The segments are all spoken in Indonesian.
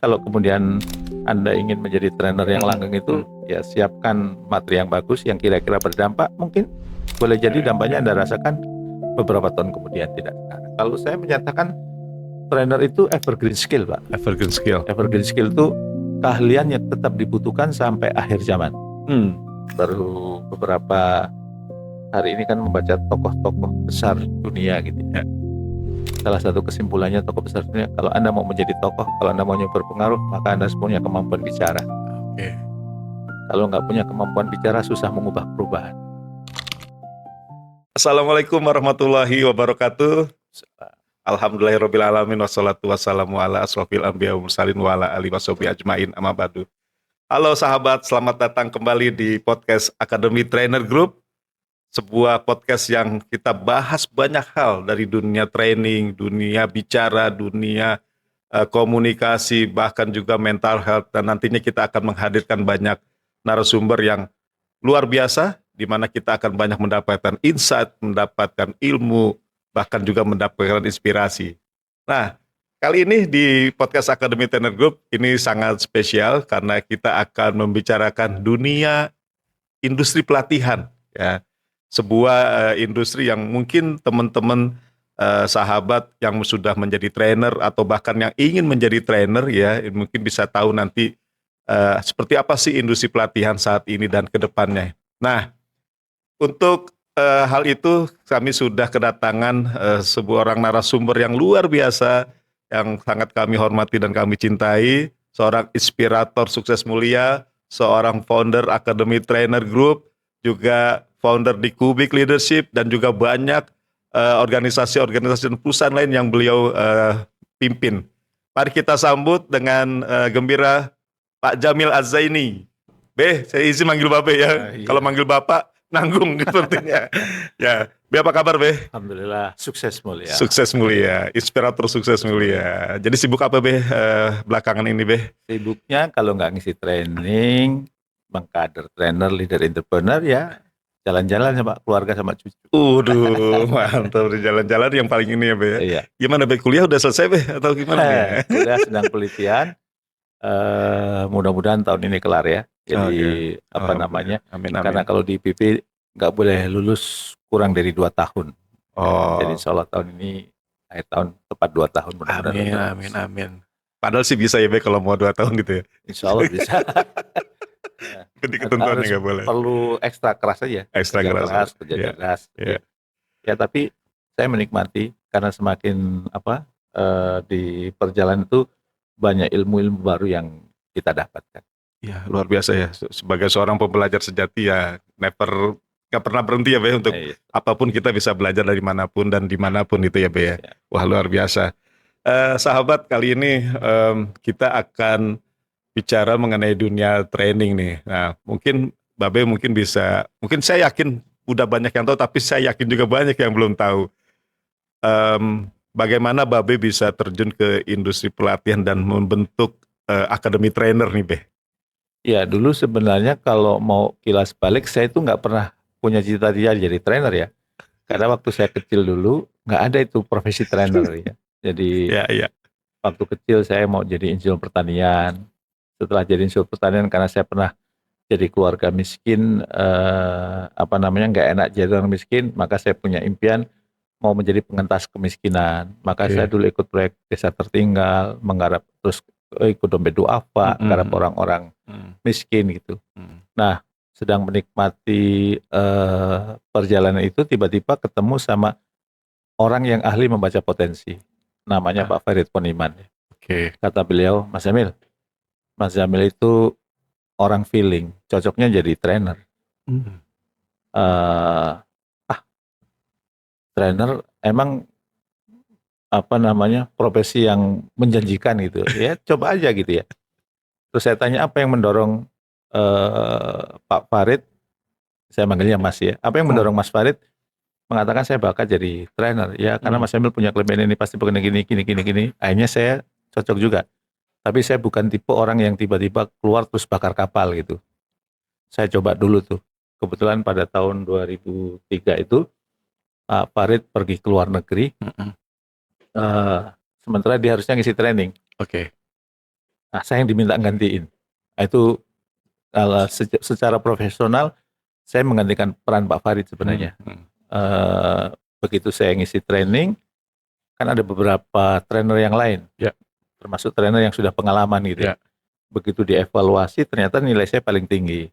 Kalau kemudian Anda ingin menjadi trainer yang langgeng itu, ya siapkan materi yang bagus, yang kira-kira berdampak. Mungkin boleh jadi dampaknya Anda rasakan beberapa tahun kemudian, tidak sekarang. Kalau saya menyatakan trainer itu evergreen skill, Pak. Evergreen skill. Evergreen skill itu keahlian yang tetap dibutuhkan sampai akhir zaman. Baru beberapa hari ini kan membaca tokoh-tokoh besar dunia gitu ya. Salah satu kesimpulannya tokoh besar dunia, kalau Anda mau menjadi tokoh, kalau Anda mau berpengaruh, maka Anda harus punya kemampuan bicara. Oke. Kalau nggak punya kemampuan bicara, susah mengubah perubahan. Assalamualaikum warahmatullahi wabarakatuh. Alhamdulillahirrabbilalamin. Wassalatu wassalamu ala asrofil anbiya wa mursalin wa ala alihi washabihi ajmain amma ba'du. Halo sahabat, selamat datang kembali di podcast Academy Trainer Group. Sebuah podcast yang kita bahas banyak hal dari dunia training, dunia bicara, dunia komunikasi, bahkan juga mental health. Dan nantinya kita akan menghadirkan banyak narasumber yang luar biasa, di mana kita akan banyak mendapatkan insight, mendapatkan ilmu, bahkan juga mendapatkan inspirasi. Nah, kali ini di podcast Academy Trainer Group ini sangat spesial karena kita akan membicarakan dunia industri pelatihan, ya. Sebuah industri yang mungkin teman-teman sahabat yang sudah menjadi trainer atau bahkan yang ingin menjadi trainer ya mungkin bisa tahu nanti seperti apa sih industri pelatihan saat ini dan ke depannya. Nah, untuk hal itu kami sudah kedatangan sebuah orang narasumber yang luar biasa yang sangat kami hormati dan kami cintai, seorang inspirator sukses mulia, seorang founder Academy Trainer Group, juga founder di Kubik Leadership dan juga banyak organisasi-organisasi dan perusahaan lain yang beliau pimpin. Mari kita sambut dengan gembira Pak Jamil Az-Zaini. Saya izin manggil Bapak ya. Iya. Kalau manggil Bapak nanggung sepertinya. Ya, apa kabar Alhamdulillah, sukses mulia. Sukses mulia, inspirator sukses mulia. Jadi sibuk apa belakangan ini Sibuknya kalau nggak ngisi training, mengkader trainer, leader entrepreneur ya jalan-jalan sama keluarga sama cucu. Mantap, di jalan-jalan yang paling ini ya Iya. Gimana kuliah udah selesai atau gimana Kuliah sedang penelitian. Mudah-mudahan tahun ini kelar ya. Jadi Amin. Karena kalau di IP nggak boleh lulus kurang dari 2 tahun. Jadi insya Allah tahun ini akhir tahun tepat 2 tahun. Amin. Padahal sih bisa ya kalau mau 2 tahun gitu ya. Insya Allah bisa. Jadi ketentuannya nggak boleh. Perlu ekstra keras aja. Ekstra keras. Kerja keras. Yeah. Ya tapi saya menikmati karena semakin di perjalanan itu banyak ilmu-ilmu baru yang kita dapatkan. Ya luar biasa ya. Sebagai seorang pembelajar sejati ya nggak pernah berhenti ya untuk apapun kita bisa belajar dari manapun dan dimanapun itu ya ya. Wah luar biasa. Sahabat, kali ini kita akan bicara mengenai dunia training nih. Nah, mungkin Babe mungkin saya yakin udah banyak yang tahu, tapi saya yakin juga banyak yang belum tahu. Bagaimana Babe bisa terjun ke industri pelatihan dan membentuk akademi trainer nih, Ya, dulu sebenarnya kalau mau kilas balik, saya itu nggak pernah punya cita-cita jadi trainer ya. Karena waktu saya kecil dulu, nggak ada itu profesi trainer ya. Jadi waktu kecil saya mau jadi insinyur pertanian. Setelah jadi insinyur pertanian karena saya pernah jadi keluarga miskin, nggak enak jadi orang miskin, maka saya punya impian mau menjadi pengentas kemiskinan. Maka saya dulu ikut proyek desa tertinggal, menggarap terus ikut dompet duafa, menggarap orang-orang miskin gitu. Nah, sedang menikmati perjalanan itu tiba-tiba ketemu sama orang yang ahli membaca potensi. Namanya Pak Farid Poniman. Kata beliau, Mas Jamil itu orang feeling, cocoknya jadi trainer. Trainer emang profesi yang menjanjikan gitu. Ya coba aja gitu ya. Terus saya tanya apa yang mendorong Pak Farid, saya manggilnya Mas ya. Apa yang mendorong Mas Farid mengatakan saya bakal jadi trainer? Ya karena Mas Jamil punya kelebihan ini pasti begini gini. Akhirnya saya cocok juga. Tapi saya bukan tipe orang yang tiba-tiba keluar terus bakar kapal gitu. Saya coba dulu tuh. Kebetulan pada tahun 2003 itu Pak Farid pergi ke luar negeri. Sementara dia harusnya ngisi training. Nah, saya yang diminta gantiin. Nah, itu kalau secara profesional saya menggantikan peran Pak Farid sebenarnya. Eh, Begitu saya ngisi training, kan ada beberapa trainer yang lain, Ya. termasuk trainer yang sudah pengalaman gitu ya. Begitu dievaluasi ternyata nilai saya paling tinggi.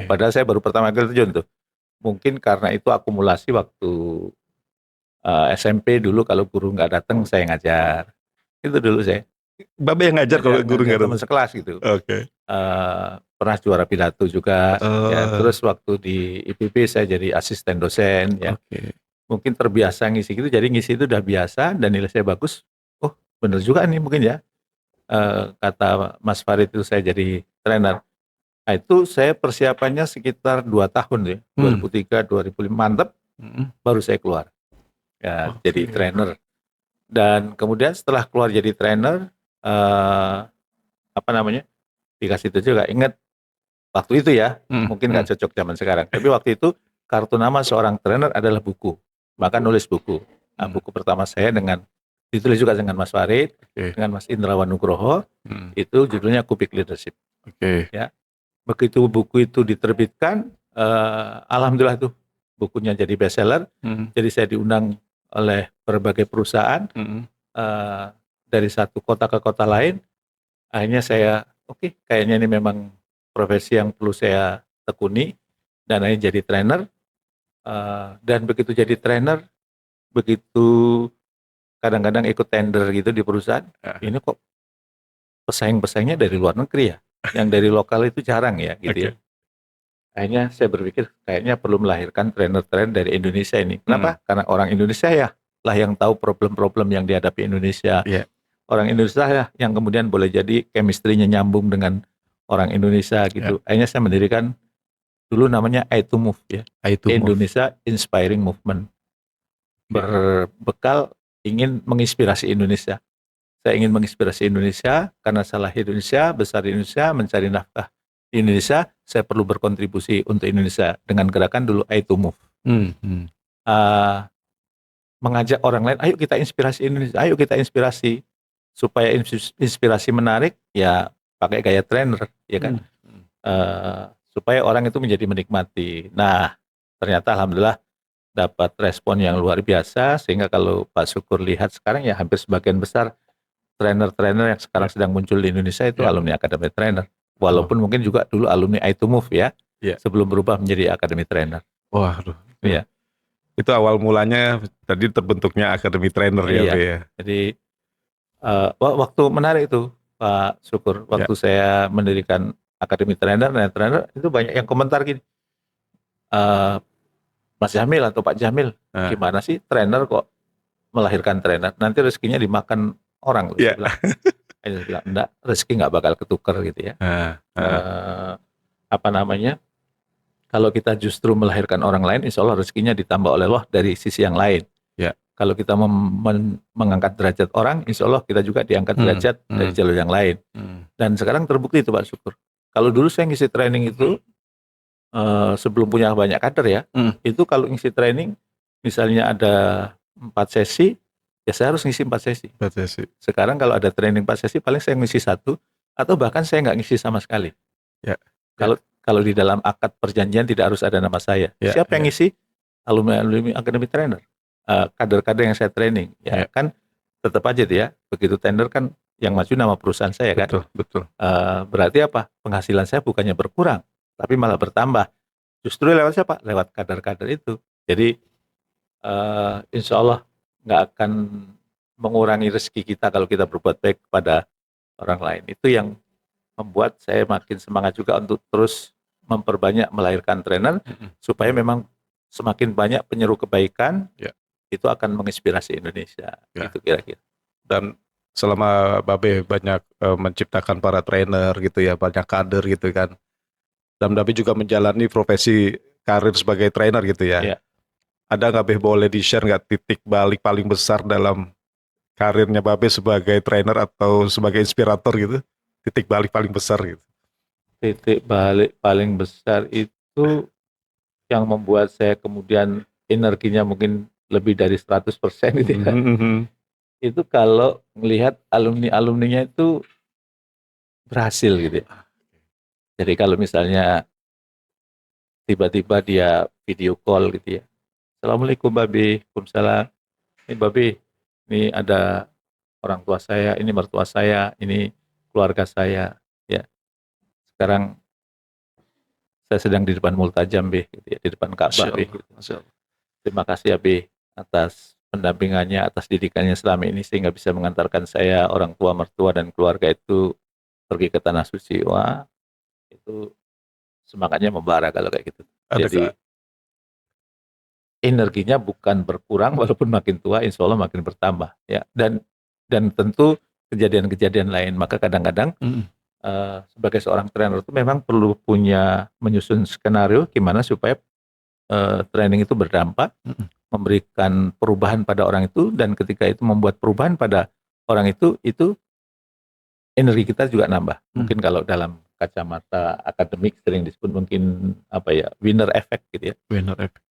Padahal saya baru pertama kali terjun tuh. Mungkin karena itu akumulasi waktu SMP dulu, kalau guru nggak datang saya ngajar. Itu dulu saya. Babe yang ngajar kalau guru nggak teman datang? sekelas gitu. Oke. Pernah juara pidato juga. Ya, terus waktu di IPB saya jadi asisten dosen ya. Mungkin terbiasa ngisi gitu, jadi ngisi itu udah biasa dan nilai saya bagus. Oh, bener juga nih mungkin ya. Kata Mas Farid itu saya jadi trainer. Nah, itu saya persiapannya sekitar 2 tahun ya. 2003, 2005 mantep, baru saya keluar. Ya, jadi trainer. Dan kemudian setelah keluar jadi trainer, dikasih itu juga, ingat waktu itu ya, mungkin nggak cocok zaman sekarang. Tapi waktu itu kartu nama seorang trainer adalah buku, maka nulis buku. Nah, buku pertama saya ditulis juga dengan Mas Farid, dengan Mas Indrawan Nugroho, itu judulnya Kubik Leadership. Ya, begitu buku itu diterbitkan, alhamdulillah tuh bukunya jadi bestseller. Jadi saya diundang oleh berbagai perusahaan dari satu kota ke kota lain. Akhirnya saya kayaknya ini memang profesi yang perlu saya tekuni, dan akhirnya jadi trainer. Dan begitu jadi trainer, begitu kadang-kadang ikut tender gitu di perusahaan, ini kok pesaing-pesaingnya dari luar negeri ya, yang dari lokal itu jarang ya gitu ya. Akhirnya saya berpikir kayaknya perlu melahirkan trainer-trainer dari Indonesia ini. Kenapa? Karena orang Indonesia ya lah yang tahu problem-problem yang dihadapi Indonesia. Orang Indonesia ya yang kemudian boleh jadi chemistry-nya nyambung dengan orang Indonesia gitu. Akhirnya saya mendirikan dulu namanya I2Move ya. Indonesia Inspiring Movement. Berbekal ingin menginspirasi Indonesia. Saya ingin menginspirasi Indonesia karena salah Indonesia, besar Indonesia, mencari nafkah di Indonesia, saya perlu berkontribusi untuk Indonesia dengan gerakan dulu I2Move. Mengajak orang lain, ayo kita inspirasi Indonesia, ayo kita inspirasi. Supaya inspirasi menarik, ya pakai gaya trainer, ya kan. Supaya orang itu menjadi menikmati. Nah, ternyata alhamdulillah dapat respon yang luar biasa, sehingga kalau Pak Syukur lihat sekarang ya hampir sebagian besar trainer-trainer yang sekarang sedang muncul di Indonesia itu alumni Akademi Trainer. Walaupun mungkin juga dulu alumni I2Move ya, sebelum berubah menjadi Akademi Trainer. Waduh, ya. Itu awal mulanya tadi terbentuknya Akademi Trainer ya. Jadi waktu menarik itu Pak Syukur, waktu saya mendirikan Akademi Trainer itu banyak yang komentar gini, Mas Jamil atau Pak Jamil, gimana sih trainer kok melahirkan trainer? Nanti rezekinya dimakan orang. Saya bilang, enggak, rezeki nggak bakal ketukar gitu ya. Kalau kita justru melahirkan orang lain, insya Allah rezekinya ditambah oleh Allah dari sisi yang lain. Kalau kita mengangkat derajat orang, insya Allah kita juga diangkat derajat dari jalur yang lain. Dan sekarang terbukti itu Pak Syukur. Kalau dulu saya ngisi training itu, sebelum punya banyak kader ya, itu kalau ngisi training, misalnya ada 4 sesi, ya saya harus ngisi 4 sesi. Sekarang kalau ada training 4 sesi, paling saya ngisi 1, atau bahkan saya nggak ngisi sama sekali. Kalau di dalam akad perjanjian tidak harus ada nama saya. Siapa yang ngisi? Alumni Akademi Trainer. Kader-kader yang saya training. Kan tetap aja ya, begitu tender kan yang maju nama perusahaan saya kan. Betul. Berarti apa? Penghasilan saya bukannya berkurang, tapi malah bertambah. Justru lewat siapa? Lewat kader-kader itu. Jadi insya Allah nggak akan mengurangi rezeki kita kalau kita berbuat baik kepada orang lain. Itu yang membuat saya makin semangat juga untuk terus memperbanyak melahirkan trainer, supaya memang semakin banyak penyeru kebaikan, itu akan menginspirasi Indonesia. Itu kira-kira. Dan selama Babe banyak menciptakan para trainer gitu ya, banyak kader gitu kan, dan Babe juga menjalani profesi karir sebagai trainer gitu ya. Ada nggak Babe boleh di-share nggak titik balik paling besar dalam karirnya Babe sebagai trainer atau sebagai inspirator gitu? Titik balik paling besar gitu. Titik balik paling besar itu yang membuat saya kemudian energinya mungkin lebih dari 100% gitu ya. Itu kalau melihat alumni-alumninya itu berhasil gitu ya. Jadi kalau misalnya tiba-tiba dia video call gitu ya, Assalamualaikum Babe, Waalaikumsalam. Ini Babe, ini ada orang tua saya, ini mertua saya, ini keluarga saya, ya. Sekarang saya sedang di depan Multajam, Be, gitu ya, di depan Ka'bah, Be. Gitu. Terima kasih ya, Be, atas pendampingannya, atas didikannya selama ini sehingga bisa mengantarkan saya, orang tua, mertua, dan keluarga itu pergi ke Tanah Suci. Wah, itu semangatnya membara kalau kayak gitu. Jadi energinya bukan berkurang walaupun makin tua, insya Allah makin bertambah, ya. Dan tentu kejadian-kejadian lain. Maka kadang-kadang sebagai seorang trainer itu memang perlu menyusun skenario gimana supaya training itu berdampak, memberikan perubahan pada orang itu, dan ketika itu membuat perubahan pada orang itu energi kita juga nambah. Mungkin kalau dalam kacamata akademik sering disebut mungkin winner effect gitu ya. Winner effect.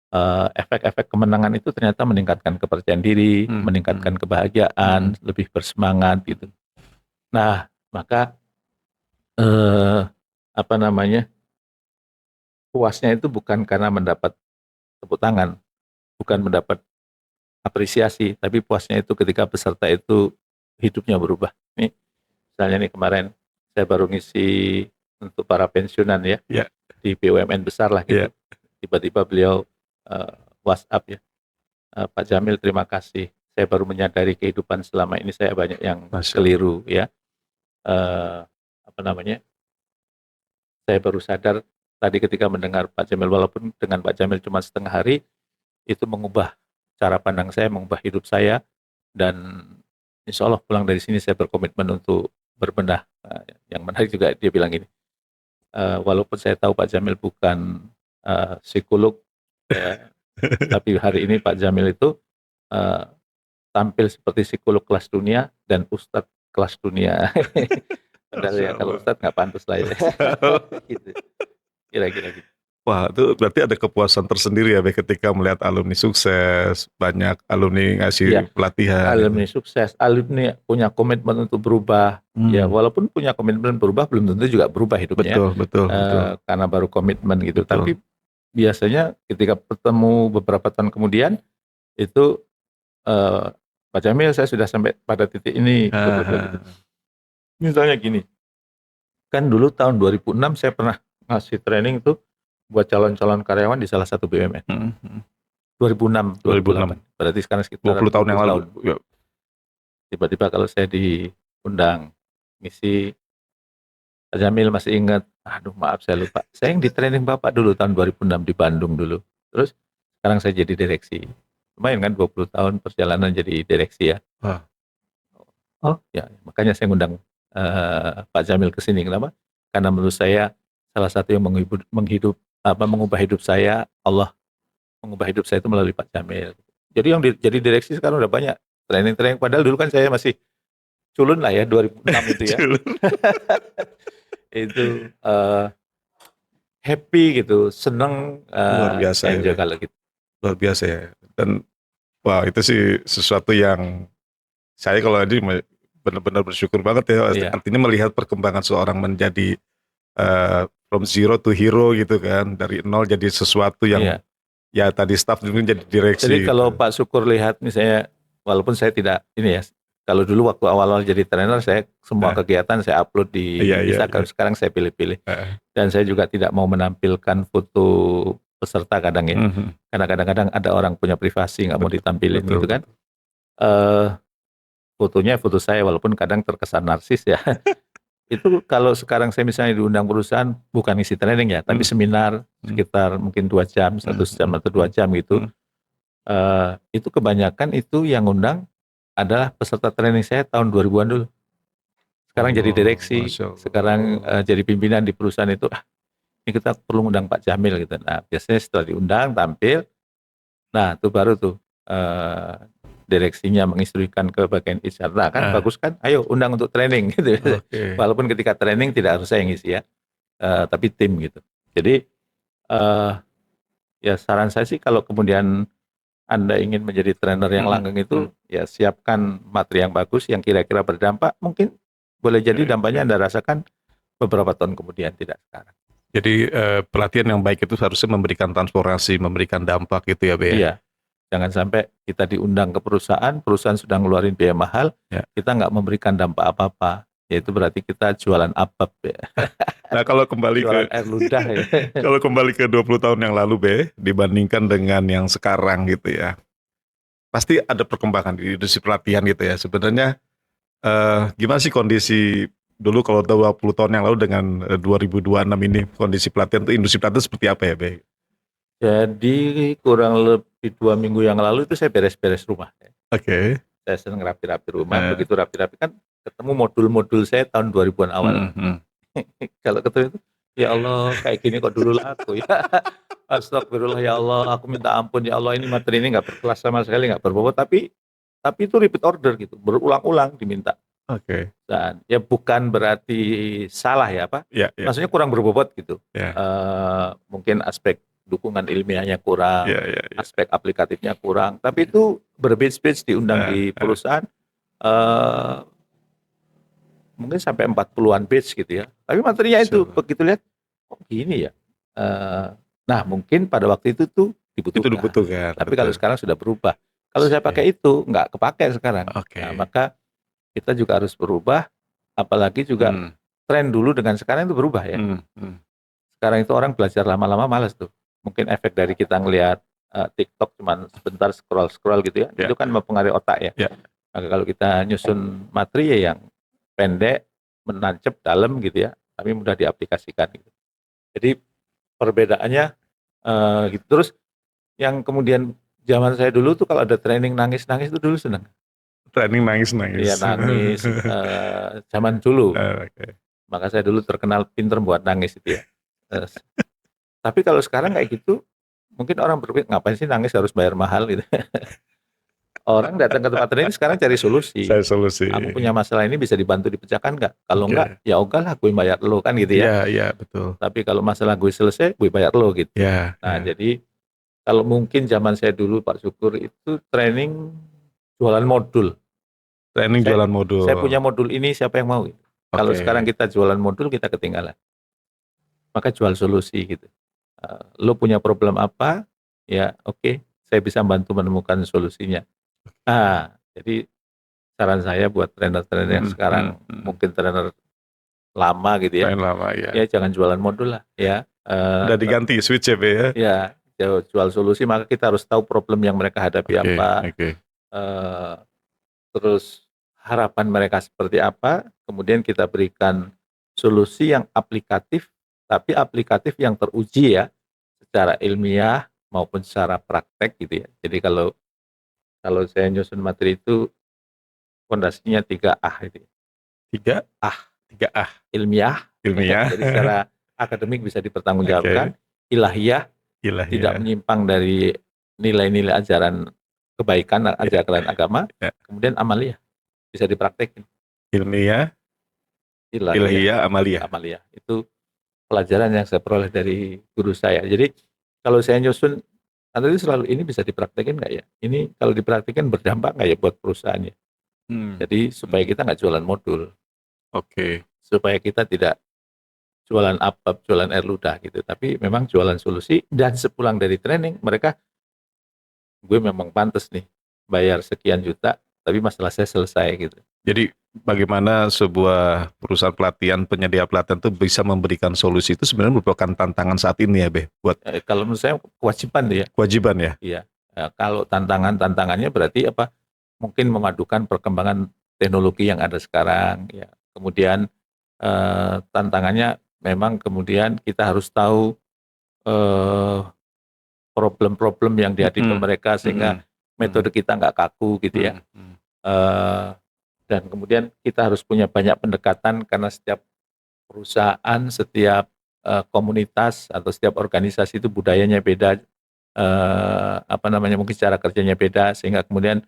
Efek-efek kemenangan itu ternyata meningkatkan kepercayaan diri, meningkatkan kebahagiaan, lebih bersemangat gitu. Nah, maka puasnya itu bukan karena mendapat tepuk tangan, bukan mendapat apresiasi, tapi puasnya itu ketika peserta itu hidupnya berubah. Nih, misalnya nih kemarin saya baru ngisi untuk para pensiunan ya, di BUMN besar lah gitu. Tiba-tiba beliau WhatsApp ya, Pak Jamil terima kasih, saya baru menyadari kehidupan selama ini saya banyak yang keliru ya. Saya baru sadar tadi ketika mendengar Pak Jamil, walaupun dengan Pak Jamil cuma setengah hari, itu mengubah cara pandang saya, mengubah hidup saya, dan insya Allah pulang dari sini saya berkomitmen untuk berbenah. Yang menarik juga dia bilang gini, walaupun saya tahu Pak Jamil bukan psikolog, tapi hari ini Pak Jamil itu tampil seperti psikolog kelas dunia dan ustadz kelas dunia. Padahal ya kalau ustadz nggak pantas lah ya. Gitu. Kira-kira gitu. Wah, itu berarti ada kepuasan tersendiri ya ketika melihat alumni sukses, banyak alumni ngasih pelatihan. Alumni sukses, alumni punya komitmen untuk berubah. Ya, walaupun punya komitmen berubah, belum tentu juga berubah hidupnya. Betul. Karena baru komitmen gitu. Tapi biasanya ketika bertemu beberapa tahun kemudian, itu Pak Jamil saya sudah sampai pada titik ini. Gitu. Misalnya gini, kan dulu tahun 2006 saya pernah ngasih training tuh buat calon-calon karyawan di salah satu BUMN. 2006. Berarti sekarang sekitar 20 tahun yang lalu. Tiba-tiba kalau saya diundang ngisi, Pak Jamil masih ingat, aduh maaf saya lupa. Saya yang di training Bapak dulu tahun 2006 di Bandung dulu. Terus sekarang saya jadi direksi. Lumayan kan 20 tahun perjalanan jadi direksi ya. Oh ya, makanya saya ngundang Pak Jamil ke sini. Kenapa? Karena menurut saya salah satu yang mengubah hidup saya, Allah mengubah hidup saya itu melalui Pak Jamil. Jadi yang jadi direksi sekarang udah banyak training. Padahal dulu kan saya masih culun lah ya, 2006 itu ya. Itu happy gitu, seneng, luar biasa enjoy kalau gitu. Luar biasa ya. Dan wah itu sih sesuatu yang saya kalau tadi benar-benar bersyukur banget ya. Artinya melihat perkembangan seorang menjadi from zero to hero gitu kan, dari nol jadi sesuatu yang ya tadi staff dulu jadi direksi. Jadi kalau Pak Syukur lihat misalnya, walaupun saya tidak ini ya, kalau dulu waktu awal-awal jadi trainer saya semua kegiatan saya upload di Instagram. Sekarang saya pilih-pilih, dan saya juga tidak mau menampilkan foto peserta kadang ya, karena kadang-kadang ada orang punya privasi nggak mau ditampilin gitu kan. Fotonya foto saya, walaupun kadang terkesan narsis ya. Itu kalau sekarang saya misalnya diundang perusahaan, bukan isi training ya, tapi seminar sekitar mungkin 2 jam, 1 jam atau 2 jam gitu. Itu kebanyakan itu yang undang adalah peserta training saya tahun 2000-an dulu. Sekarang jadi direksi, sekarang jadi pimpinan di perusahaan itu. Ini kita perlu undang Pak Jamil gitu. Nah biasanya setelah diundang tampil, nah itu baru tuh direksinya menginstruksikan ke bagian HR. Nah kan bagus kan, ayo undang untuk training gitu. Walaupun ketika training tidak harus saya yang ngisi ya, tapi tim gitu. Jadi ya saran saya sih kalau kemudian Anda ingin menjadi trainer yang langgeng itu, ya siapkan materi yang bagus yang kira-kira berdampak. Mungkin boleh jadi dampaknya Anda rasakan beberapa tahun kemudian, tidak sekarang. Jadi pelatihan yang baik itu harusnya memberikan transformasi, memberikan dampak gitu ya, Be? Iya, jangan sampai kita diundang ke perusahaan, perusahaan sudah ngeluarin biaya mahal, Ya. kita nggak memberikan dampak apa-apa. Yaitu berarti kita jualan abab ya. Nah kalau kembali jualan air ludah ya. kalau kembali ke 20 tahun yang lalu, Be, dibandingkan dengan yang sekarang gitu ya, pasti ada perkembangan di industri pelatihan gitu ya. Sebenarnya gimana sih kondisi dulu kalau 20 tahun yang lalu dengan 2026 ini, kondisi pelatihan itu, industri pelatihan seperti apa ya, Be? Jadi kurang lebih 2 minggu yang lalu itu saya beres-beres rumah. Oke. Saya senang rapi-rapi rumah, begitu rapi-rapi kan ketemu modul-modul saya tahun 2000-an awal. Kalau ketemu itu, ya Allah kayak gini kok dulu laku ya. Astagfirullah ya Allah, aku minta ampun ya Allah, ini materi ini nggak berkelas sama sekali, nggak berbobot, tapi itu repeat order gitu, berulang-ulang diminta. Oke. Dan ya bukan berarti salah ya Pak, Ya. maksudnya kurang berbobot gitu. Ya. Mungkin aspek dukungan ilmiahnya kurang, Ya. aspek aplikatifnya kurang, tapi itu berbatch-batch diundang di perusahaan, mungkin sampai 40-an batch gitu ya. Tapi materinya itu begitu lihat, oh gini ya. Nah mungkin pada waktu itu tuh dibutuhkan. Tapi kalau sekarang sudah berubah. Kalau saya pakai itu nggak kepake sekarang. Nah, maka kita juga harus berubah. Apalagi juga tren dulu dengan sekarang itu berubah ya. Sekarang itu orang belajar lama-lama malas tuh. Mungkin efek dari kita ngelihat TikTok cuman sebentar scroll gitu ya. Itu kan mempengaruhi otak ya. Maka kalau kita nyusun materi ya yang pendek, menancap dalam gitu ya, tapi mudah diaplikasikan gitu. Jadi perbedaannya gitu. Terus yang kemudian zaman saya dulu tuh kalau ada training nangis-nangis itu dulu seneng. Training nangis-nangis. Iya nangis, zaman dulu. Maka saya dulu terkenal pinter buat nangis itu ya. Tapi kalau sekarang kayak gitu, mungkin orang berpikir ngapain sih nangis harus bayar mahal gitu. Orang datang ke tempat training sekarang cari solusi. Aku punya masalah ini bisa dibantu dipecahkan nggak? Kalau enggak, ya oke lah gue bayar lo kan gitu ya. Iya betul. Tapi kalau masalah gue selesai, gue bayar lo gitu. Nah jadi kalau mungkin zaman saya dulu Pak Syukur itu training jualan modul. Jualan modul. Saya punya modul ini, siapa yang mau? Gitu. Kalau sekarang kita jualan modul, kita ketinggalan. Maka jual solusi gitu. Lo punya problem apa? Ya oke, saya bisa bantu menemukan solusinya. Jadi saran saya buat trainer-trainer yang sekarang mungkin trainer lama gitu ya. Ya jangan jualan modul lah ya. Udah diganti switch ya. Ya, jual solusi, maka kita harus tahu problem yang mereka hadapi apa. Terus harapan mereka seperti apa, kemudian kita berikan solusi yang aplikatif, tapi aplikatif yang teruji ya, secara ilmiah maupun secara praktek gitu ya. Jadi kalau saya nyusun materi itu fondasinya 3A itu. 3A. Ilmiah. Jadi secara akademik bisa dipertanggungjawabkan. Ilahiyah. Tidak menyimpang dari nilai-nilai ajaran kebaikan, ajaran agama. Kemudian amaliyah. Bisa dipraktekin. Ilmiah. Ilahiyah, amaliyah. Itu pelajaran yang saya peroleh dari guru saya. Jadi kalau saya nyusun, nanti selalu ini bisa dipraktekin nggak ya? Ini kalau dipraktekin berdampak nggak ya buat perusahaannya? Jadi supaya kita nggak jualan modul. Supaya kita tidak jualan abab, jualan air ludah gitu. Tapi memang jualan solusi, dan sepulang dari training mereka, gue memang pantas nih bayar sekian juta, tapi masalah saya selesai gitu. Jadi bagaimana sebuah perusahaan pelatihan, penyedia pelatihan itu bisa memberikan solusi, itu sebenarnya merupakan tantangan saat ini ya, Be? Kalau menurut saya kewajiban ya. Kewajiban ya? Iya. Kalau tantangannya berarti apa? Mungkin memadukan perkembangan teknologi yang ada sekarang ya. Kemudian tantangannya memang kemudian kita harus tahu problem-problem yang dihadapi mereka sehingga metode kita nggak kaku gitu ya. Dan kemudian kita harus punya banyak pendekatan karena setiap perusahaan, setiap komunitas atau setiap organisasi itu budayanya beda, mungkin cara kerjanya beda, sehingga kemudian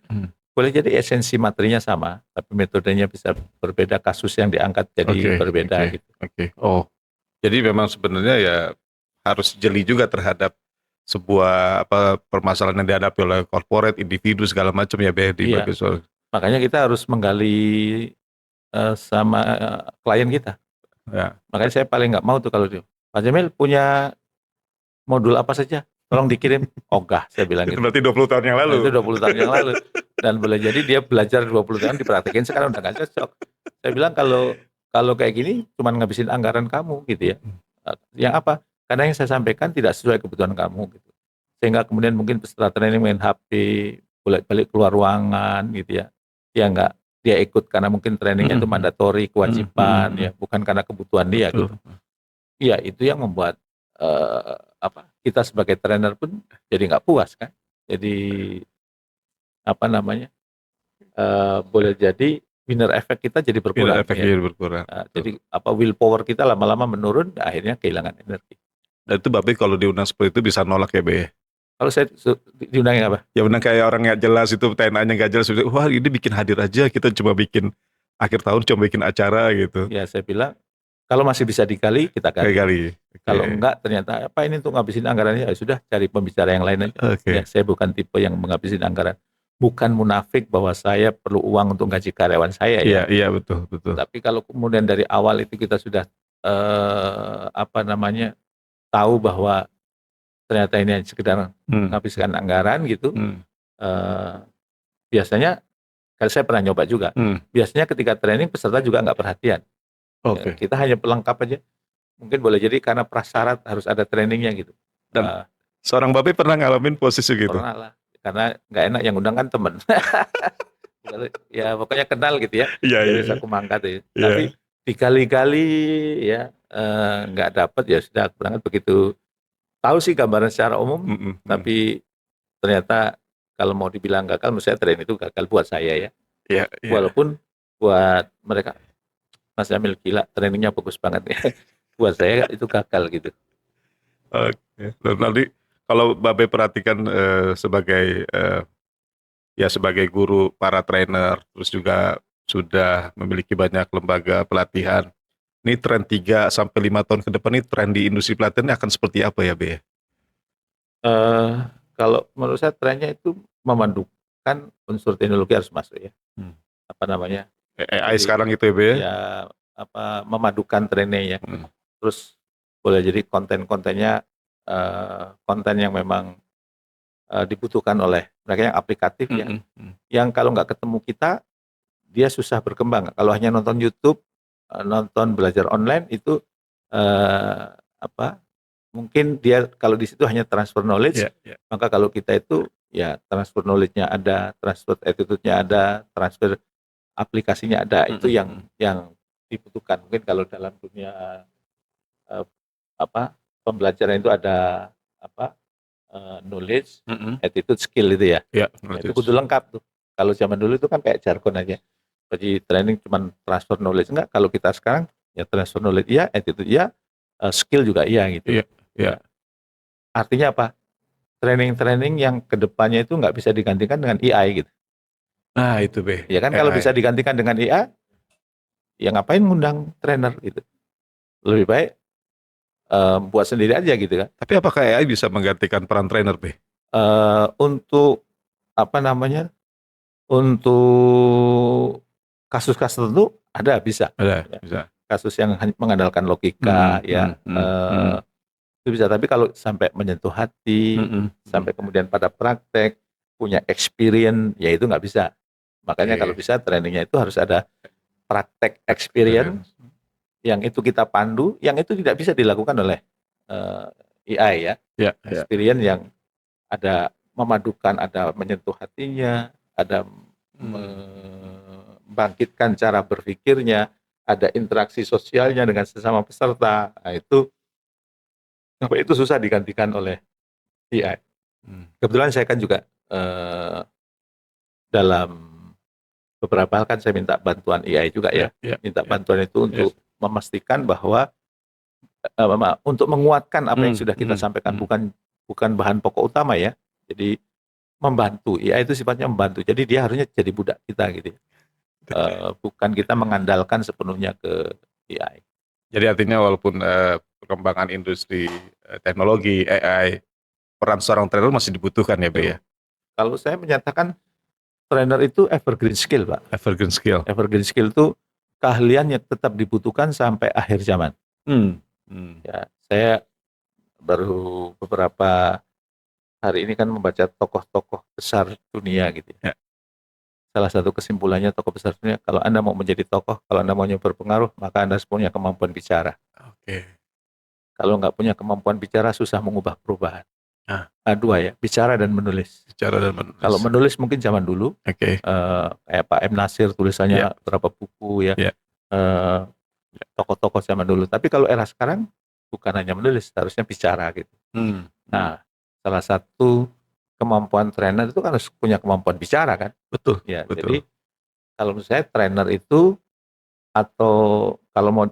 boleh jadi esensi materinya sama, tapi metodenya bisa berbeda, kasus yang diangkat jadi berbeda gitu. Oh, jadi memang sebenarnya ya harus jeli juga terhadap sebuah permasalahan yang dihadapi oleh corporate, individu segala macam ya, Be. Makanya kita harus menggali sama klien kita. Ya. Makanya saya paling nggak mau tuh kalau dia, Pak Jamil punya modul apa saja, tolong dikirim. Ogah, saya bilang Itu gitu. berarti 20 tahun yang Nah, lalu. itu 20 tahun yang lalu. Dan boleh jadi dia belajar 20 tahun dipraktekin sekarang udah nggak cocok. Saya bilang kalau kalau kayak gini cuman ngabisin anggaran kamu gitu ya. Yang apa? Karena yang saya sampaikan tidak sesuai kebutuhan kamu gitu. Sehingga kemudian mungkin peserta training main HP, bolak-balik keluar ruangan gitu ya. Ya enggak dia ikut karena mungkin trainingnya itu mandatori, kewajiban ya, bukan karena kebutuhan dia Betul. gitu. Iya, itu yang membuat kita sebagai trainer pun jadi nggak puas kan. Jadi apa namanya? Boleh jadi winner effect kita jadi berkurang Efek ya. jadi berkurang. Jadi willpower kita lama-lama menurun, akhirnya kehilangan energi. Dan itu Babe kalau diundang seperti itu bisa nolak ya Be? Kalau saya diundangin apa? Ya benar kayak orang nggak jelas itu, TNA-nya nggak jelas, wah ini bikin hadir aja, kita cuma bikin akhir tahun cuma bikin acara gitu. Ya saya bilang kalau masih bisa dikali kita Kayak gali. kali. Kalau enggak ternyata apa ini untuk ngabisin anggarannya, ya sudah cari pembicara yang lain aja. Oke. Ya, saya bukan tipe yang menghabisin anggaran. Bukan munafik bahwa saya perlu uang untuk gaji karyawan saya ya. Iya betul. Tapi kalau kemudian dari awal itu kita sudah tahu bahwa ternyata ini hanya sekedar menghabiskan anggaran gitu. Biasanya, kan saya pernah nyoba juga. Biasanya ketika training peserta juga nggak perhatian. Oke. Kita hanya pelengkap aja. Mungkin boleh jadi karena prasyarat harus ada trainingnya gitu. Dan seorang Babe pernah ngalamin posisi gitu? Pernah lah. Karena nggak enak yang undang kan temen. Ya pokoknya kenal gitu ya. Jadi aku mangkat ya. Tapi dikali-kali ya nggak dapet ya sudah aku berangkat begitu. Tahu sih gambaran secara umum, tapi ternyata kalau mau dibilang gagal, menurut saya training itu gagal buat saya ya. Walaupun buat mereka, Mas Jamil gila, trainingnya bagus banget ya. Buat saya itu gagal gitu. Oke. Dan nanti kalau Babe perhatikan sebagai sebagai guru para trainer, terus juga sudah memiliki banyak lembaga pelatihan. Ini tren 3 sampai 5 tahun ke depan ini tren di industri pelatihan ini akan seperti apa ya, Be? Kalau menurut saya trennya itu memadukan unsur teknologi harus masuk ya. AI sekarang itu ya, Be? Ya, memadukan trennya ya. Terus boleh jadi konten-kontennya konten yang memang dibutuhkan oleh mereka yang aplikatif ya. Yang kalau nggak ketemu kita, dia susah berkembang. Kalau hanya nonton YouTube, nonton belajar online itu mungkin dia kalau di situ hanya transfer knowledge, maka kalau kita itu ya transfer knowledge-nya ada, transfer attitude-nya ada, transfer aplikasinya ada, itu yang dibutuhkan. Mungkin kalau dalam dunia pembelajaran itu ada knowledge, attitude, skill itu ya. Itu kudu lengkap tuh. Kalau zaman dulu itu kan kayak jargon aja. Jadi training cuma transfer knowledge, enggak. Kalau kita sekarang ya transfer knowledge iya, attitude iya, skill juga iya gitu. Artinya apa? Training-training yang kedepannya itu nggak bisa digantikan dengan AI gitu. Nah itu Be. Ya kan AI. Kalau bisa digantikan dengan AI, ya ngapain ngundang trainer gitu. Lebih baik buat sendiri aja gitu kan. Tapi apakah AI bisa menggantikan peran trainer Be? Untuk untuk kasus-kasus tertentu ada bisa. Bisa. Kasus yang mengandalkan logika itu bisa. Tapi kalau sampai menyentuh hati, sampai kemudian pada praktek, punya experience, ya itu nggak bisa. Makanya kalau bisa trainingnya itu harus ada praktek experience, yang itu kita pandu, yang itu tidak bisa dilakukan oleh AI ya. Experience yang ada memadukan, ada menyentuh hatinya, ada membangkitkan cara berpikirnya, ada interaksi sosialnya dengan sesama peserta. Nah, itu susah digantikan oleh AI. Kebetulan saya kan juga dalam beberapa hal kan saya minta bantuan AI juga ya. Minta bantuan itu untuk memastikan bahwa untuk menguatkan apa yang sudah kita sampaikan, bukan bahan pokok utama ya. Jadi membantu, AI itu sifatnya membantu. Jadi dia harusnya jadi budak kita gitu. Bukan kita mengandalkan sepenuhnya ke AI. Jadi artinya walaupun perkembangan industri teknologi AI, peran seorang trainer masih dibutuhkan ya, Be ya. Kalau saya menyatakan trainer itu evergreen skill, Pak. Evergreen skill. Evergreen skill itu keahlian yang tetap dibutuhkan sampai akhir zaman. Ya, saya baru beberapa hari ini kan membaca tokoh-tokoh besar dunia gitu. Ya. Salah satu kesimpulannya tokoh besar dunia, kalau Anda mau menjadi tokoh, kalau Anda mau berpengaruh, maka Anda harus punya kemampuan bicara. Oke. Kalau nggak punya kemampuan bicara, susah mengubah perubahan. Dua ya, bicara dan menulis. Kalau menulis mungkin zaman dulu, kayak Pak M. Nasir tulisannya berapa buku ya, tokoh-tokoh zaman dulu. Tapi kalau era sekarang bukan hanya menulis, harusnya bicara gitu. Nah, salah satu kemampuan trainer itu kan harus punya kemampuan bicara kan. Betul. Ya, betul. Jadi kalau menurut saya trainer itu, atau kalau mau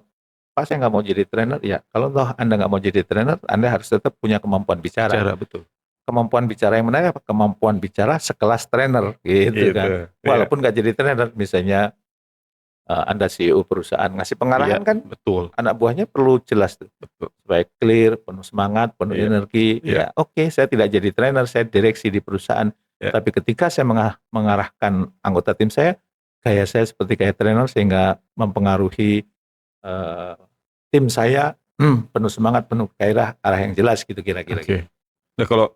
saya nggak mau jadi trainer, ya kalau toh Anda nggak mau jadi trainer, Anda harus tetap punya kemampuan bicara. Betul. Kemampuan bicara yang menarik apa? Kemampuan bicara sekelas trainer gitu kan. Walaupun nggak jadi trainer, misalnya Anda CEO perusahaan ngasih pengarahan kan, betul. Anak buahnya perlu jelas tuh, supaya clear, penuh semangat, penuh energi. Ya oke, saya tidak jadi trainer, saya direksi di perusahaan. Tapi ketika saya mengarahkan anggota tim saya, gaya saya seperti kayak trainer sehingga mempengaruhi tim saya penuh semangat, penuh gairah, arah yang jelas gitu kira-kira. Nah kalau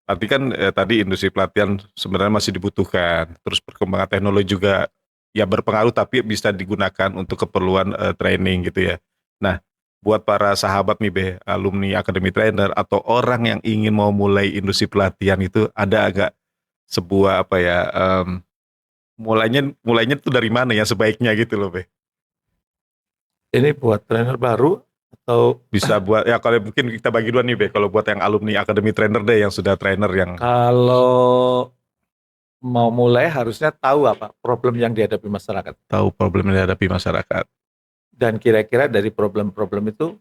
arti kan tadi industri pelatihan sebenarnya masih dibutuhkan, terus perkembangan teknologi juga ya berpengaruh tapi bisa digunakan untuk keperluan training gitu ya. Nah buat para sahabat nih alumni Akademi Trainer atau orang yang ingin mau mulai industri pelatihan itu ada agak sebuah apa ya, mulainya tuh dari mana ya sebaiknya gitu loh Ini buat trainer baru atau bisa buat ya, kalau mungkin kita bagi dua nih kalau buat yang alumni Akademi Trainer deh yang sudah trainer yang kalau mau mulai harusnya tahu apa problem yang dihadapi masyarakat. Tahu problem yang dihadapi masyarakat. Dan kira-kira dari problem-problem itu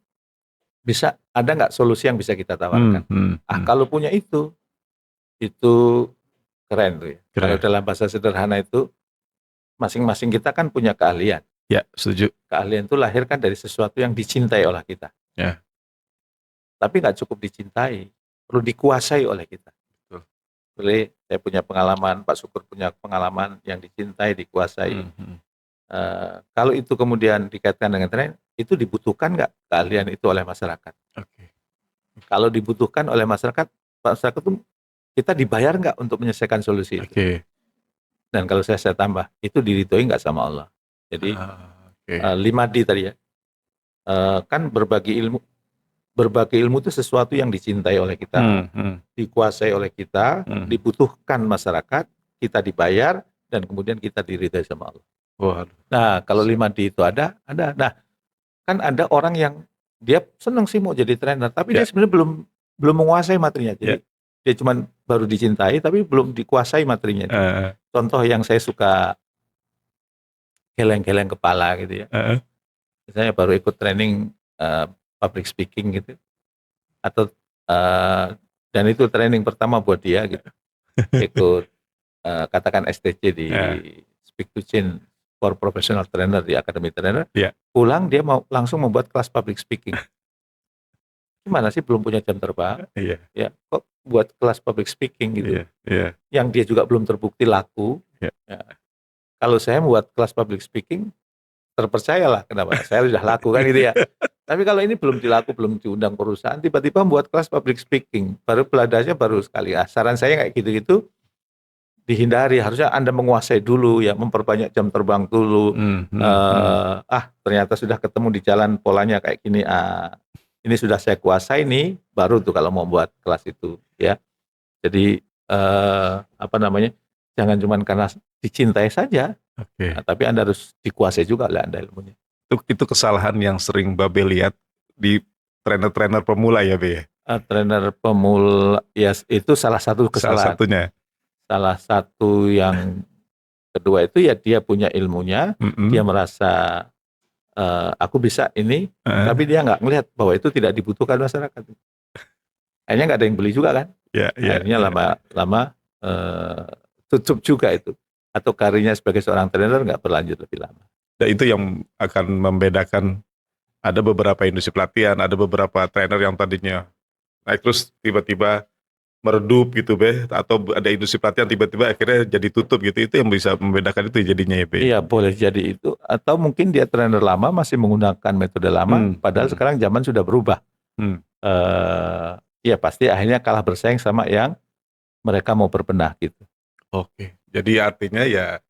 bisa ada nggak solusi yang bisa kita tawarkan? Kalau punya itu keren tuh ya. Kalau dalam bahasa sederhana itu masing-masing kita kan punya keahlian. Ya, setuju. Keahlian itu lahir kan dari sesuatu yang dicintai oleh kita. Ya. Tapi nggak cukup dicintai, perlu dikuasai oleh kita. Boleh, saya punya pengalaman, Pak Syukur punya pengalaman yang dicintai, dikuasai. Kalau itu kemudian dikaitkan dengan tren, itu dibutuhkan nggak keahlian itu oleh masyarakat? Kalau dibutuhkan oleh masyarakat itu kita dibayar nggak untuk menyelesaikan solusi itu? Dan kalau saya tambah, itu diridhoi nggak sama Allah? Jadi 5D tadi ya, kan berbagi ilmu itu sesuatu yang dicintai oleh kita, dikuasai oleh kita, dibutuhkan masyarakat, kita dibayar, dan kemudian kita diridhoi sama Allah. Nah, kalau 5D itu ada. Nah, kan ada orang yang dia senang sih mau jadi trainer, tapi dia sebenarnya belum menguasai materinya. Jadi dia cuma baru dicintai, tapi belum dikuasai materinya. Contoh yang saya suka geleng-geleng kepala gitu ya. Misalnya baru ikut training public speaking gitu, atau dan itu training pertama buat dia gitu. Ikut katakan STC di Speak to Change for Professional Trainer di Akademi Trainer. Pulang dia mau langsung membuat kelas public speaking. Gimana sih belum punya jam terbang? Ya kok buat kelas public speaking gitu. Yang dia juga belum terbukti laku. Ya. Kalau saya membuat kelas public speaking, terpercayalah kenapa? Saya sudah laku kan gitu ya. Tapi kalau ini belum belum diundang perusahaan, tiba-tiba membuat kelas public speaking, baru belajarnya baru sekali. Saran saya kayak gitu-gitu dihindari. Harusnya Anda menguasai dulu ya, memperbanyak jam terbang dulu. Ternyata sudah ketemu di jalan polanya kayak gini. Ini sudah saya kuasai nih, baru tuh kalau mau buat kelas itu ya. Jadi jangan cuma karena dicintai saja, tapi Anda harus dikuasai juga oleh Anda ilmunya. Itu kesalahan yang sering Babe lihat di trainer-trainer pemula ya Be? Trainer pemula ya itu salah satu kesalahan. Salah satu yang kedua itu ya dia punya ilmunya, dia merasa aku bisa ini, tapi dia nggak melihat bahwa itu tidak dibutuhkan masyarakat. Akhirnya nggak ada yang beli juga kan? Akhirnya lama-lama tutup juga itu, atau karirnya sebagai seorang trainer nggak berlanjut lebih lama. Dan itu yang akan membedakan, ada beberapa industri pelatihan, ada beberapa trainer yang tadinya naik terus tiba-tiba meredup gitu Be, atau ada industri pelatihan tiba-tiba akhirnya jadi tutup gitu, itu yang bisa membedakan itu jadinya ya Be. Iya boleh jadi itu, atau mungkin dia trainer lama masih menggunakan metode lama, padahal sekarang zaman sudah berubah. Ya pasti akhirnya kalah bersaing sama yang mereka mau berbenah gitu. Oke, jadi artinya ya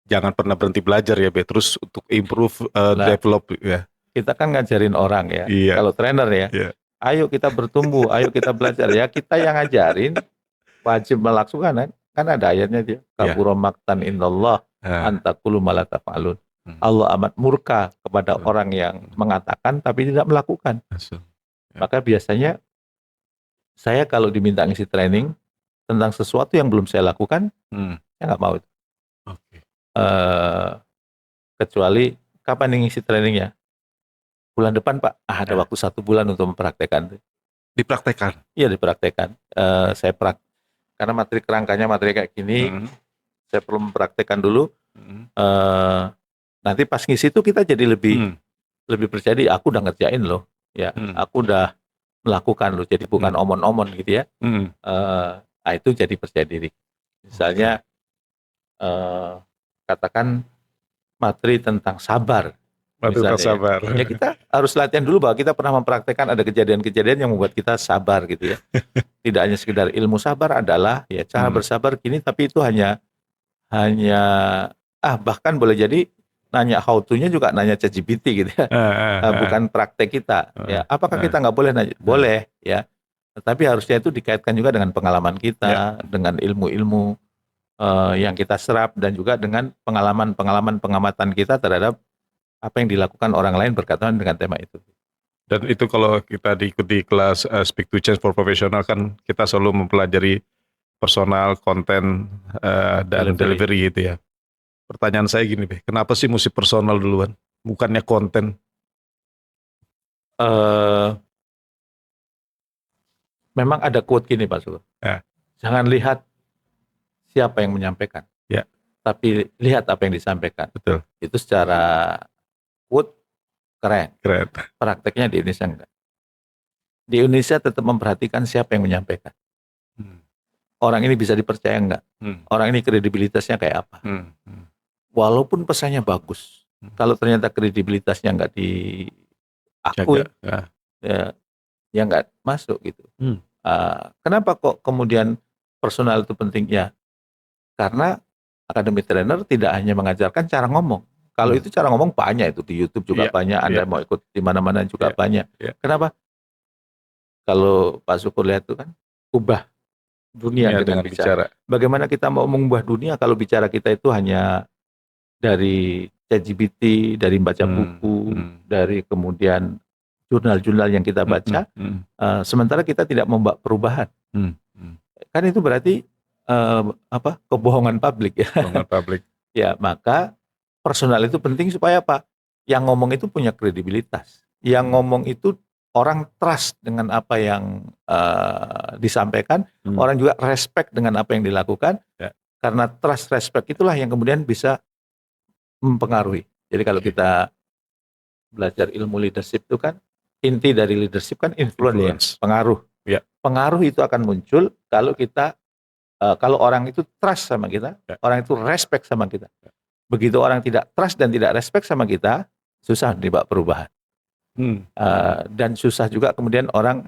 jangan pernah berhenti belajar ya Be, terus untuk improve, develop ya. Kita kan ngajarin orang ya, Iya. kalau trainer ya, Iya. ayo kita bertumbuh, ayo kita belajar ya, kita yang ngajarin wajib melakukan kan ada ayatnya dia, kabura maqtan indallah antaqulu ma la taf'alun. Allah amat murka kepada orang yang mengatakan tapi tidak melakukan. Maka biasanya saya kalau diminta ngisi training tentang sesuatu yang belum saya lakukan, saya nggak mau itu. Kecuali kapan nih ngisi trainingnya? Bulan depan Pak, ada waktu 1 bulan untuk mempraktekkan. Dipraktekkan? Iya dipraktekkan. Karena materi kerangkanya materi kayak gini, saya perlu mempraktekkan dulu. Nanti pas ngisi itu kita jadi lebih percaya diri, aku udah ngerjain loh, ya, aku udah melakukan loh, jadi bukan omon-omon gitu ya. Itu jadi percaya diri. Misalnya katakan materi tentang sabar. Sabar. Ya kita harus latihan dulu bahwa kita pernah mempraktekkan ada kejadian-kejadian yang membuat kita sabar gitu ya. Tidak hanya sekedar ilmu sabar adalah ya cara bersabar gini, tapi itu hanya bahkan boleh jadi nanya how to-nya juga nanya ChatGPT gitu ya. Bukan praktek kita. Ya, apakah kita nggak boleh nanya? Boleh ya. Tetapi harusnya itu dikaitkan juga dengan pengalaman kita, dengan ilmu-ilmu yang kita serap dan juga dengan pengalaman pengamatan kita terhadap apa yang dilakukan orang lain berkaitan dengan tema itu. Dan itu kalau kita diikuti kelas Speak to Change for Professional kan kita selalu mempelajari personal, konten, dan delivery gitu ya. Pertanyaan saya gini Be, kenapa sih mesti personal duluan? Bukannya konten? Memang ada quote gini Pak Sukur. Jangan lihat siapa yang menyampaikan, tapi lihat apa yang disampaikan. Betul. Itu secara quote keren. Prakteknya di Indonesia enggak. Di Indonesia tetap memperhatikan siapa yang menyampaikan. Orang ini bisa dipercaya enggak? Orang ini kredibilitasnya kayak apa? Walaupun pesannya bagus, kalau ternyata kredibilitasnya enggak diakui, ya enggak masuk gitu. Kenapa kok kemudian personal itu penting? Ya, karena Akademi Trainer tidak hanya mengajarkan cara ngomong. Kalau itu cara ngomong banyak itu di YouTube juga banyak. Anda mau ikut di mana-mana juga banyak. Kenapa? Kalau Pak Sukur lihat itu kan ubah dunia dengan bicara. Bagaimana kita mau mengubah dunia kalau bicara kita itu hanya dari ChatGPT, dari baca buku, dari kemudian jurnal-jurnal yang kita baca, sementara kita tidak membawa perubahan. Kan itu berarti kebohongan publik ya. Kebohongan publik. Ya, maka personal itu penting supaya apa? Yang ngomong itu punya kredibilitas. Yang ngomong itu orang trust dengan apa yang disampaikan, orang juga respect dengan apa yang dilakukan. Karena trust respect itulah yang kemudian bisa mempengaruhi. Jadi kalau kita belajar ilmu leadership itu kan inti dari leadership kan influence. Pengaruh. Pengaruh itu akan muncul kalau kita kalau orang itu trust sama kita, orang itu respect sama kita. Begitu orang tidak trust dan tidak respect sama kita, susah dibawa perubahan. Dan susah juga kemudian orang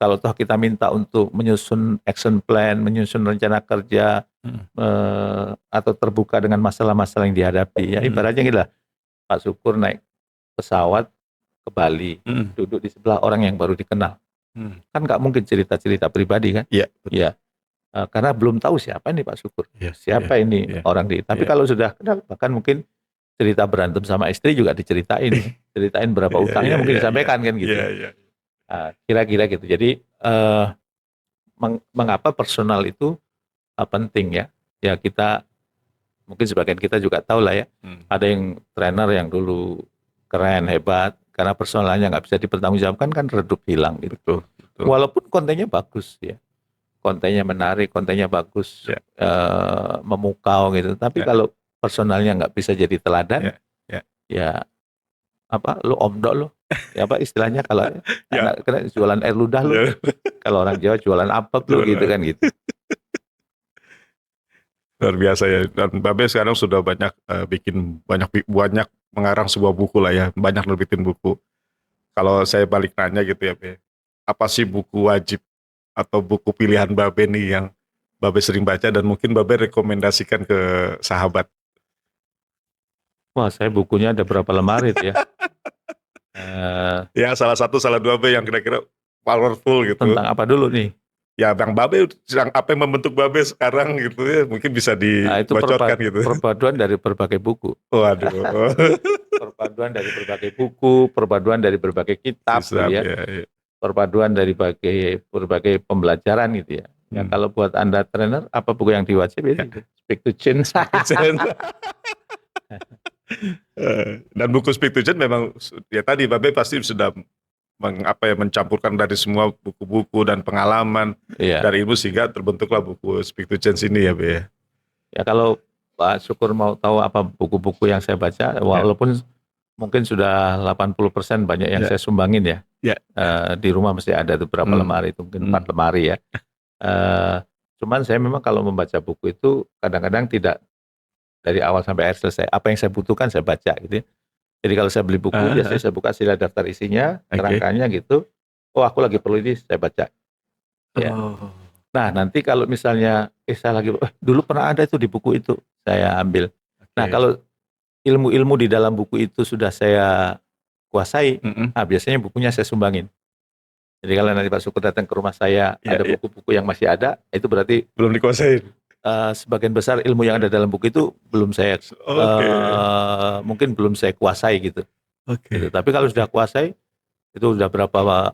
kalau toh kita minta untuk menyusun action plan, menyusun rencana kerja, atau terbuka dengan masalah-masalah yang dihadapi. Ya ibaratnya gini lah, Pak Sukur naik pesawat ke Bali, duduk di sebelah orang yang baru dikenal. Kan nggak mungkin cerita-cerita pribadi kan? Iya. Karena belum tahu siapa ini Pak Sukur, siapa ini orang di. Tapi kalau sudah kenal, bahkan mungkin cerita berantem sama istri juga diceritain, ceritain berapa utangnya mungkin disampaikan kan gitu. Kira-kira gitu. Jadi mengapa personal itu penting ya? Ya kita mungkin sebagian kita juga tahu lah ya. Ada yang trainer yang dulu keren hebat, karena personalnya nggak bisa dipertanggungjawabkan kan redup hilang gitu. Betul. Walaupun kontennya bagus ya. Kontennya menarik, kontennya bagus, memukau gitu. Tapi kalau personalnya nggak bisa jadi teladan, ya apa? Lo omdok lo, ya apa istilahnya kalau Ya. anak kena jualan air ludah lu, Ya. kalau orang Jawa jualan apa lu gitu kan gitu. Luar biasa ya. Dan Babe sekarang sudah banyak banyak mengarang sebuah buku lah ya, banyak nerbitin buku. Kalau saya balik nanya gitu ya, Be, apa sih buku wajib atau buku pilihan Babe nih yang Babe sering baca dan mungkin Babe rekomendasikan ke sahabat? Wah, saya bukunya ada berapa lemari tuh ya. Eh, Ya salah satu, salah dua, Be, yang kira-kira powerful gitu. tentang apa dulu nih? Ya Bang Babe, apa yang membentuk Babe sekarang gitu ya, mungkin bisa Nah, itu dibocorkan gitu. perpaduan dari berbagai buku. Waduh. Perpaduan dari berbagai buku, perpaduan dari berbagai kitab gitu Islam ya. ya. Ya. Perpaduan dari berbagai pembelajaran gitu ya. Ya kalau buat Anda trainer, apa buku yang diwajib itu? Speak to Change. Dan buku Speak to Change memang ya tadi Babe pasti sudah mencampurkan dari semua buku-buku dan pengalaman dari ilmu sehingga terbentuklah buku Speak to Change ini ya, Be ya. Ya kalau Pak Syukur mau tahu apa buku-buku yang saya baca, walaupun mungkin sudah 80% banyak yang saya sumbangin ya. Di rumah mesti ada tuh berapa lemari itu, mungkin 4 lemari ya. Cuman saya memang kalau membaca buku itu kadang-kadang tidak dari awal sampai akhir selesai. Apa yang saya butuhkan saya baca gitu ya. Jadi kalau saya beli buku, biasanya saya buka sila daftar isinya, kerangkanya gitu. Oh aku lagi perlu ini, saya baca. Ya. Nah nanti kalau misalnya, saya lagi, dulu pernah ada itu di buku itu, saya ambil. Nah kalau ilmu-ilmu di dalam buku itu sudah saya kuasai, biasanya bukunya saya sumbangin. Jadi kalau nanti Pak Syukur datang ke rumah saya, ada buku-buku yang masih ada, itu berarti belum dikuasain. Sebagian besar ilmu yang ada dalam buku itu belum saya, mungkin belum saya kuasai gitu. Gitu. Tapi kalau sudah kuasai, itu sudah berapa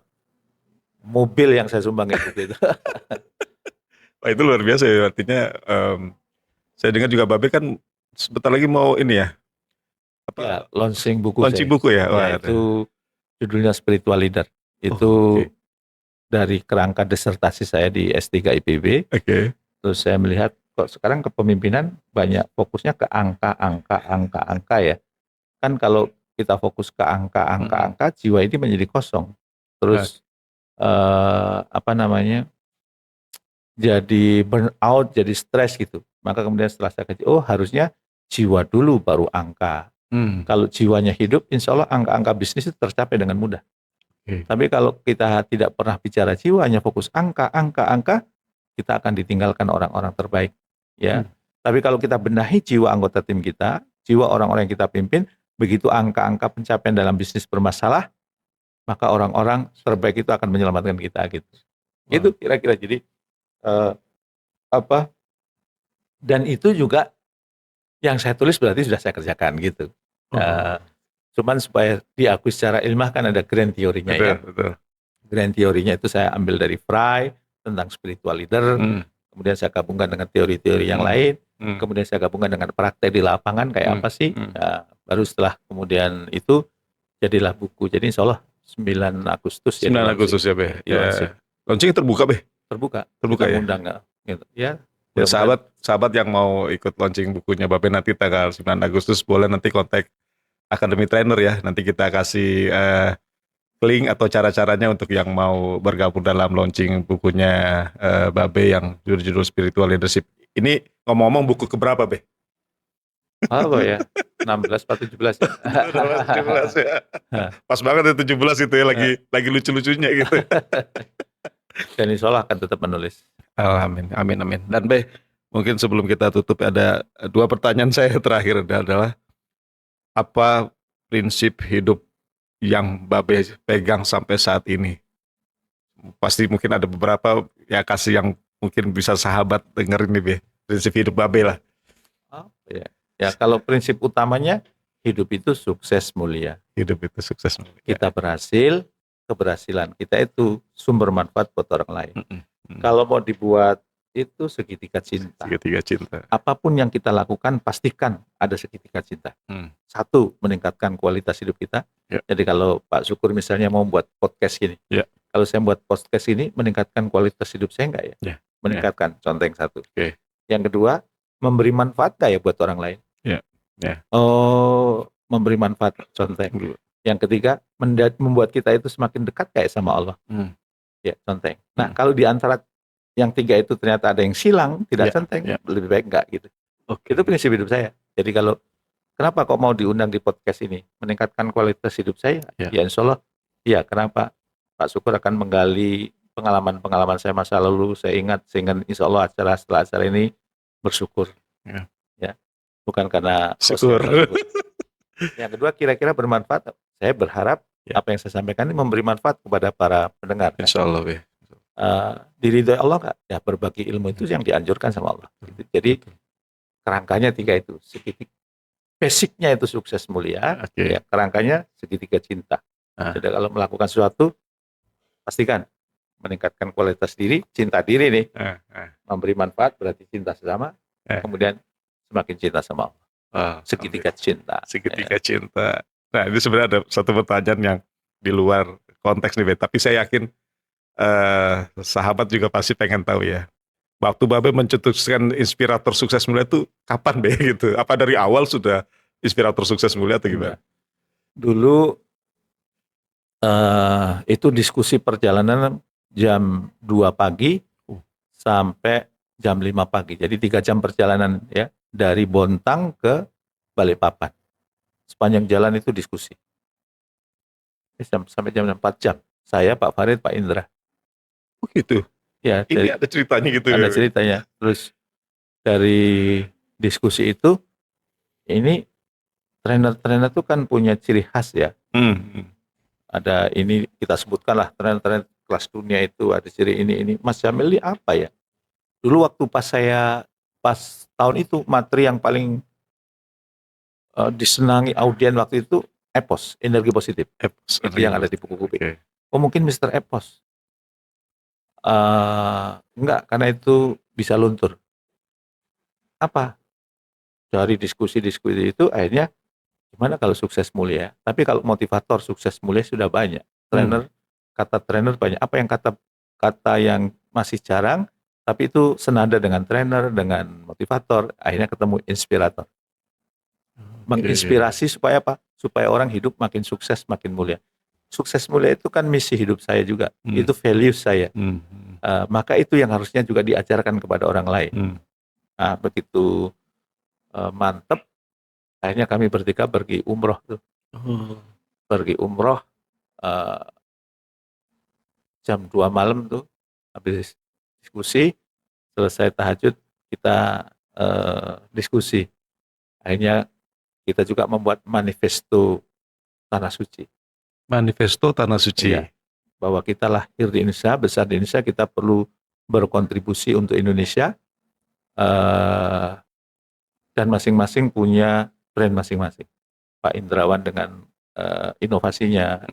mobil yang saya sumbangin buku itu. Wah itu luar biasa ya, artinya saya dengar juga Babe kan sebentar lagi mau ini ya, launching buku buku ya. Wah, itu judulnya Spiritual Leader. Itu dari kerangka disertasi saya di S3 IPB. Terus saya melihat kok sekarang kepemimpinan banyak fokusnya ke angka ya. Kan kalau kita fokus ke angka, jiwa ini menjadi kosong. Terus jadi burn out, jadi stres gitu. Maka kemudian setelah saya kaji, harusnya jiwa dulu baru angka. Kalau jiwanya hidup, insya Allah angka-angka bisnis itu tercapai dengan mudah. Tapi kalau kita tidak pernah bicara jiwa, hanya fokus angka, kita akan ditinggalkan orang-orang terbaik. Ya. Tapi kalau kita benahi jiwa anggota tim kita, jiwa orang-orang yang kita pimpin, begitu angka-angka pencapaian dalam bisnis bermasalah, maka orang-orang terbaik itu akan menyelamatkan kita gitu. Itu kira-kira jadi dan itu juga yang saya tulis berarti sudah saya kerjakan gitu. Cuman supaya diakui secara ilmiah kan ada grand teorinya ya. Grand teorinya itu saya ambil dari Fry tentang spiritual leader, kemudian saya gabungkan dengan teori-teori yang lain, kemudian saya gabungkan dengan praktek di lapangan kayak apa sih. Baru setelah kemudian itu jadilah buku. Jadi insya Allah 9 Agustus ya. 9 Agustus ya, Be. Launching terbuka, Be? Terbuka ya? Undang, gitu. Ya, sahabat yang mau ikut launching bukunya Babe nanti tanggal 9 Agustus boleh nanti kontak Academy Trainer ya. Nanti kita kasih link atau cara-caranya untuk yang mau bergabung dalam launching bukunya Babe yang judul Spiritual Leadership. Ini ngomong-ngomong buku keberapa, Be? Apa ya? 16 atau 17 ya? 17 ya. Pas banget ya 17 itu ya, lagi lucu-lucunya gitu. Dan insya Allah akan tetap menulis. Amin. Dan Be, mungkin sebelum kita tutup ada 2 pertanyaan saya terakhir adalah apa prinsip hidup yang Babe pegang sampai saat ini? Pasti mungkin ada beberapa ya, kasih yang mungkin bisa sahabat dengerin nih, Be. Prinsip hidup Babe lah. Ya kalau prinsip utamanya hidup itu sukses mulia. Hidup itu sukses mulia. Kita berhasil, keberhasilan kita itu sumber manfaat buat orang lain. Kalau mau dibuat itu segitiga cinta. Apapun yang kita lakukan pastikan ada segitiga cinta. 1, meningkatkan kualitas hidup kita. Jadi kalau Pak Syukur misalnya mau buat podcast gini, kalau saya buat podcast ini meningkatkan kualitas hidup saya enggak ya? Meningkatkan, contoh yang 1. Yang kedua, memberi manfaat enggak ya buat orang lain? Memberi manfaat, contoh yang kedua. Yang ketiga, membuat kita itu semakin dekat kayak sama Allah. Ya, centeng. Nah, kalau di antara yang tiga itu ternyata ada yang silang, tidak centeng, lebih baik enggak gitu. Itu prinsip hidup saya. Jadi kalau kenapa kok mau diundang di podcast ini? Meningkatkan kualitas hidup saya? Ya insya Allah. Ya, kenapa? Pak Syukur akan menggali pengalaman-pengalaman saya masa lalu. Saya ingat, sehingga insya Allah setelah acara ini bersyukur. Ya, bukan karena syukur. Yang kedua, kira-kira bermanfaat. Saya berharap apa yang saya sampaikan ini memberi manfaat kepada para pendengar. Insya Allah ya. Diridhoi Allah nggak? Ya, berbagi ilmu itu yang dianjurkan sama Allah. Gitu. Jadi kerangkanya tiga itu. Basicnya itu sukses mulia. Ya, kerangkanya segitiga cinta. Jadi kalau melakukan sesuatu, pastikan meningkatkan kualitas diri, cinta diri nih. Memberi manfaat berarti cinta sesama. Kemudian semakin cinta sama Allah. Segitiga cinta. Segitiga cinta. Nah, ini sebenarnya ada satu pertanyaan yang di luar konteks nih, tapi saya yakin sahabat juga pasti pengen tahu ya. Waktu Babe mencetuskan inspirator sukses mulia itu kapan Be gitu? Apa dari awal sudah inspirator sukses mulia atau gimana? Dulu itu diskusi perjalanan jam 2 pagi sampai jam 5 pagi. Jadi 3 jam perjalanan ya. Dari Bontang ke Balikpapan. Sepanjang jalan itu diskusi. Sampai jam 4 jam. Saya, Pak Farid, Pak Indra. Oh gitu? Ya, ini ada ceritanya gitu. Ada ceritanya. Terus dari diskusi itu, ini trainer-trainer itu kan punya ciri khas ya. Ada ini, kita sebutkanlah trainer-trainer kelas dunia itu, ada ciri ini. Mas Jamil ini apa ya? Dulu waktu pas tahun itu materi yang paling disenangi audien waktu itu EPOS, energi positif. Itu yang ada di buku Kubik. Oh mungkin Mr. EPOS. Enggak, karena itu bisa luntur. Apa? Dari diskusi-diskusi itu akhirnya gimana kalau sukses mulia? Tapi kalau motivator sukses mulia sudah banyak. Kata trainer banyak. Apa yang kata yang masih jarang, tapi itu senada dengan trainer, dengan motivator, akhirnya ketemu inspirator. Menginspirasi supaya apa? Supaya orang hidup makin sukses, makin mulia. Sukses mulia itu kan misi hidup saya juga. Itu value saya. Maka itu yang harusnya juga diajarkan kepada orang lain. Nah, begitu mantep, akhirnya kami bertiga pergi umroh tuh. Pergi umroh jam 2 malam tuh, habis diskusi, selesai tahajud, kita diskusi. Akhirnya kita juga membuat manifesto Tanah Suci. Manifesto Tanah Suci. Ya, bahwa kita lahir di Indonesia, besar di Indonesia, kita perlu berkontribusi untuk Indonesia, dan masing-masing punya brand masing-masing. Pak Indrawan dengan inovasinya,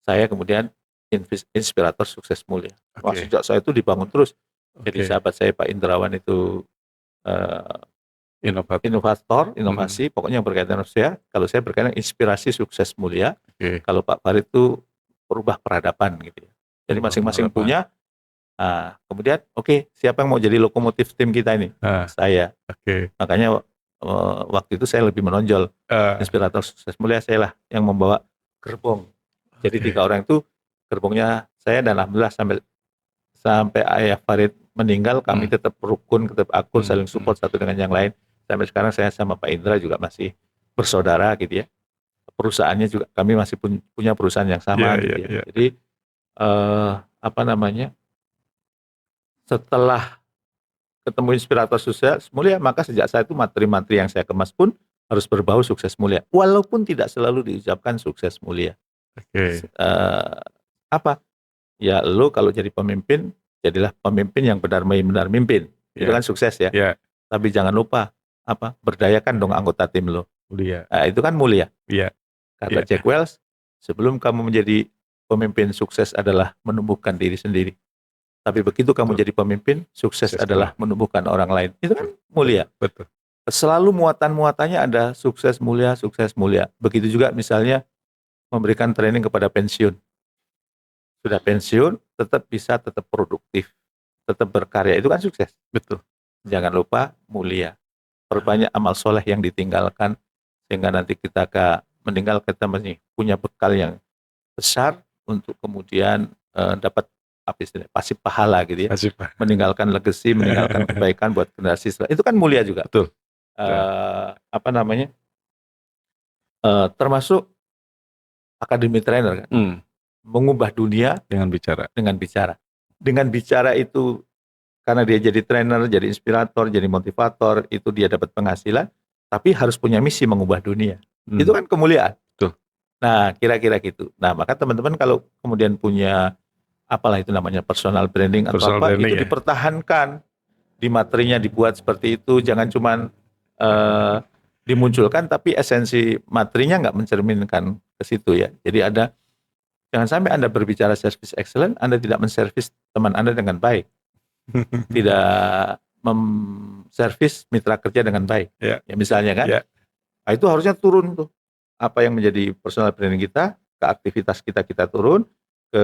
saya kemudian inspirator sukses mulia. Wah, sejak saya itu dibangun terus. Jadi sahabat saya Pak Indrawan itu inovator, inovasi, pokoknya yang berkaitan dengan saya. Kalau saya berkaitan inspirasi sukses mulia. Kalau Pak Farid itu perubah peradaban gitu ya. Jadi masing-masing punya. Kemudian siapa yang mau jadi lokomotif tim kita ini? Saya. Makanya waktu itu saya lebih menonjol. Inspirator sukses mulia saya lah yang membawa gerbong. Jadi 3 orang itu gerbongnya saya, dan alhamdulillah sampai ayah Farid meninggal kami tetap rukun, tetap akur, saling support satu dengan yang lain. Sampai sekarang saya sama Pak Indra juga masih bersaudara gitu ya. Perusahaannya juga kami masih punya perusahaan yang sama gitu ya. Jadi setelah ketemu inspirator sukses mulia, maka sejak saat itu materi-materi yang saya kemas pun harus berbau sukses mulia. Walaupun tidak selalu diucapkan sukses mulia. Ya lo kalau jadi pemimpin, jadilah pemimpin yang benar-benar mimpin. Itu kan sukses ya. Tapi jangan lupa berdayakan dong anggota tim lo. Itu kan mulia. Kata Jack Welch, sebelum kamu menjadi pemimpin, sukses adalah menumbuhkan diri sendiri. Tapi begitu kamu jadi pemimpin, sukses adalah menumbuhkan orang lain. Itu kan mulia. Betul. Selalu muatan-muatannya ada sukses mulia, sukses mulia. Begitu juga misalnya memberikan training kepada pensiun. Sudah pensiun, tetap produktif, tetap berkarya. Itu kan sukses. Betul. Jangan lupa mulia. Perbanyak amal soleh yang ditinggalkan, sehingga nanti kita meninggal kita masih punya bekal yang besar untuk kemudian dapat pasif pahala gitu ya. Meninggalkan legacy, meninggalkan kebaikan buat generasi setelah. Itu kan mulia juga. Betul. Termasuk Academy Trainer kan. Mengubah dunia dengan bicara. Dengan bicara itu, karena dia jadi trainer, jadi inspirator, jadi motivator, itu dia dapat penghasilan, tapi harus punya misi mengubah dunia. Itu kan kemuliaan. Betul. Nah, kira-kira gitu. Nah, maka teman-teman kalau kemudian punya apalah itu namanya personal branding atau apa, itu dipertahankan, di materinya dibuat seperti itu, jangan cuman dimunculkan tapi esensi materinya nggak mencerminkan ke situ ya. Jadi jangan sampai Anda berbicara service excellent, Anda tidak menservis teman Anda dengan baik. Tidak memservis mitra kerja dengan baik. Ya misalnya kan. Nah, itu harusnya turun tuh. Apa yang menjadi personal branding kita, ke aktivitas kita turun, ke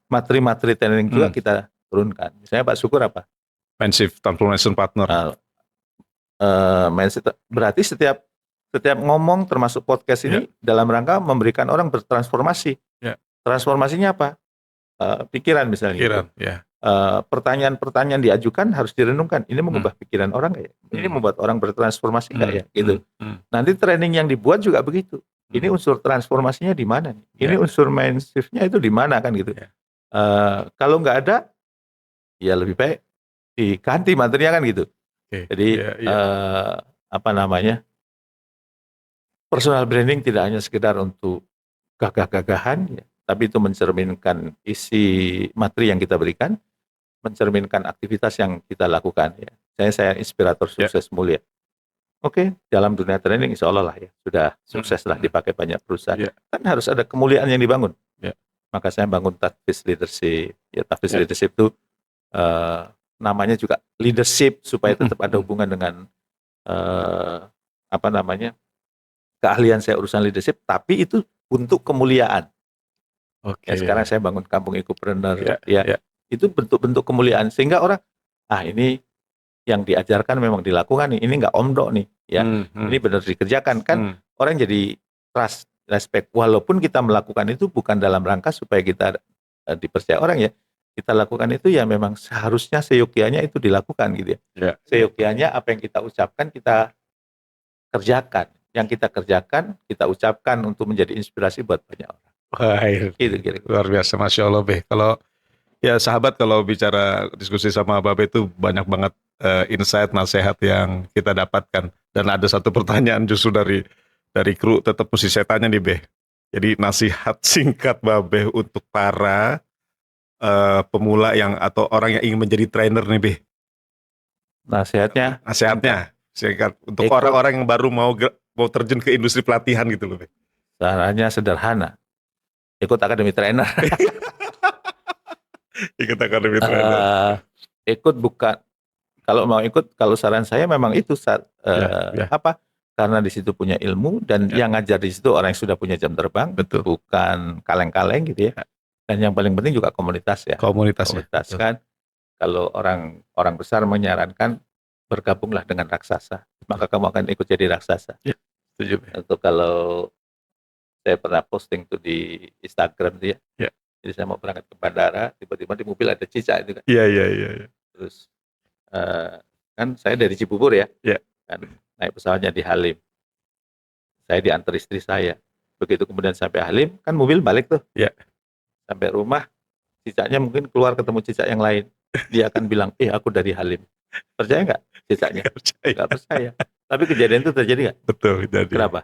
materi-materi training juga kita turunkan. Misalnya Pak Syukur apa? Mindset Transformation Partner. Berarti setiap ngomong termasuk podcast ini dalam rangka memberikan orang bertransformasi. Transformasinya apa? Pikiran misalnya. Pertanyaan-pertanyaan diajukan harus direnungkan. Ini mengubah pikiran orang nggak ya? Ini membuat orang bertransformasi nggak ya? Gitu. Nanti training yang dibuat juga begitu. Ini unsur transformasinya di mana? Ini unsur mindset-nya itu di mana kan gitu? Kalau nggak ada, ya lebih baik diganti materinya kan gitu. Jadi personal branding tidak hanya sekedar untuk gagah-gagahan, ya, tapi itu mencerminkan isi materi yang kita berikan, mencerminkan aktivitas yang kita lakukan. Ya. Saya inspirator sukses mulia. Oke, dalam dunia training insya Allah lah ya sudah sukses lah dipakai banyak perusahaan. Kan harus ada kemuliaan yang dibangun. Maka saya bangun Tafis Leadership. Ya, Tafis Leadership itu namanya juga leadership supaya tetap ada hubungan dengan keahlian saya urusan leadership, tapi itu untuk kemuliaan. Sekarang saya bangun Kampung Ekopreneur, itu bentuk-bentuk kemuliaan sehingga orang ini yang diajarkan memang dilakukan nih, ini nggak omdo nih, ya, ini benar dikerjakan kan, orang jadi trust, respect, walaupun kita melakukan itu bukan dalam rangka supaya kita dipercaya orang ya. Kita lakukan itu ya memang seharusnya seyogyanya itu dilakukan gitu ya. Seyogyanya apa yang kita ucapkan kita kerjakan. Yang kita kerjakan kita ucapkan untuk menjadi inspirasi buat banyak orang. Gitu, luar biasa, Masya Allah Be. Kalau ya sahabat, kalau bicara diskusi sama Babe itu banyak banget insight, nasihat yang kita dapatkan. Dan ada satu pertanyaan justru dari kru, tetap mesti saya tanya nih Be. Jadi nasihat singkat Babe untuk para pemula atau orang yang ingin menjadi trainer nih Be. Nasihatnya singkat untuk orang-orang yang baru mau terjun ke industri pelatihan gitu loh Be. Caranya sederhana, ikut Academy Trainer. Ikut Academy Trainer. Kalau saran saya memang itu karena di situ punya ilmu dan yang ngajar di situ orang yang sudah punya jam terbang, bukan kaleng-kaleng gitu ya. Dan yang paling penting juga komunitas ya. Komunitas kan. Kalau orang besar menyarankan bergabunglah dengan raksasa, maka kamu akan ikut jadi raksasa. Setuju. Atau kalau saya pernah posting tuh di Instagram dia. Jadi saya mau berangkat ke bandara, tiba-tiba di mobil ada cicak itu kan. Iya. Terus kan saya dari Cibubur ya. Kan naik pesawatnya di Halim. Saya diantar istri saya. Begitu kemudian sampai Halim, kan mobil balik tuh. Sampai rumah, cicaknya mungkin keluar ketemu cicak yang lain. Dia akan bilang, aku dari Halim. Percaya nggak cicaknya? Nggak percaya. Tapi kejadian itu terjadi nggak? Betul, jadi. Kenapa?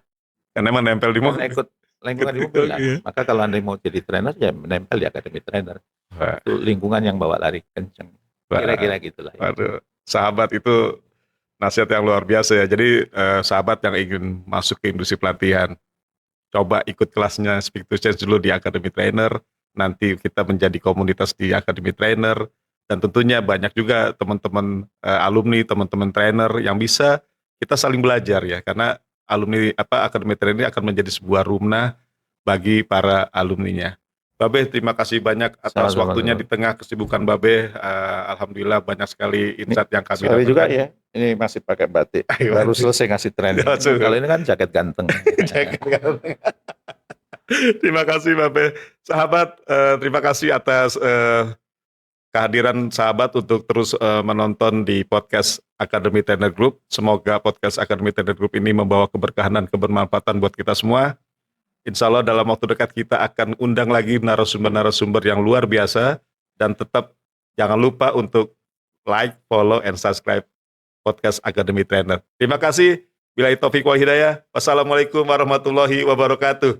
Karena emang nempel di mobil. Ikut lingkungan di mobil lah. Maka kalau Anda mau jadi trainer, ya menempel di Academy Trainer. Itu lingkungan yang bawa lari kenceng. Kira-kira gitulah. Waduh, sahabat, itu nasihat yang luar biasa ya. Jadi sahabat yang ingin masuk ke industri pelatihan, coba ikut kelasnya Speak to Change dulu di Academy Trainer. Nanti kita menjadi komunitas di Academy Trainer. Dan tentunya banyak juga teman-teman alumni, teman-teman trainer yang bisa kita saling belajar ya. Karena alumni Academy Trainer akan menjadi sebuah rumah bagi para alumninya. Babe, terima kasih banyak atas waktunya di tengah kesibukan Babe. Alhamdulillah banyak sekali insight yang kami dapatkan. Juga ya, Ini masih pakai batik. Ayo, Baru selesai ngasih training. Kalau ini kan jaket ganteng. Terima kasih Bapak. Sahabat, terima kasih atas kehadiran sahabat untuk terus menonton di podcast Academy Trainer Group. Semoga podcast Academy Trainer Group ini membawa keberkahan dan kebermanfaatan buat kita semua. Insya Allah dalam waktu dekat kita akan undang lagi narasumber-narasumber yang luar biasa. Dan tetap jangan lupa untuk like, follow, and subscribe podcast Academy Trainer. Terima kasih. Billahi taufiq wal hidayah. Wassalamualaikum warahmatullahi wabarakatuh.